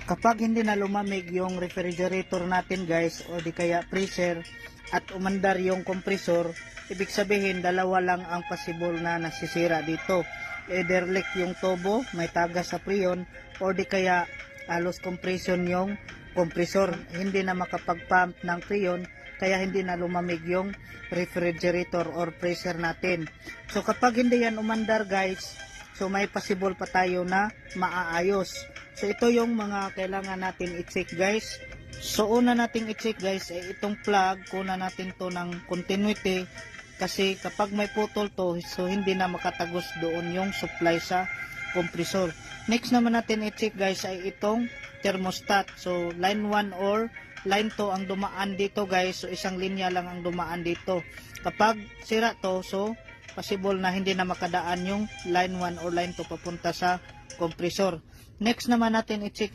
Kapag hindi na lumamig yung refrigerator natin guys o di kaya freezer at umandar yung kompresor, ibig sabihin dalawa lang ang possible na nasisira dito. Either leak yung tubo, may tagas sa freon, o di kaya loss compression yung kompresor. Hindi na makapag-pump ng freon, kaya hindi na lumamig yung refrigerator or freezer natin. So kapag hindi yan umandar guys, so may possible pa tayo na maaayos. So ito yung mga kailangan natin i-check guys. So una nating i-check guys ay itong plug, kuna natin to ng continuity kasi kapag may putol to, so hindi na makatagos doon yung supply sa kompresor. Next naman natin i-check guys ay itong thermostat. So line 1 or line 2 ang dumaan dito guys. So isang linya lang ang dumaan dito. Kapag sira to, so possible na hindi na makadaan yung line 1 or line 2 papunta sa kompresor. Next naman natin i-check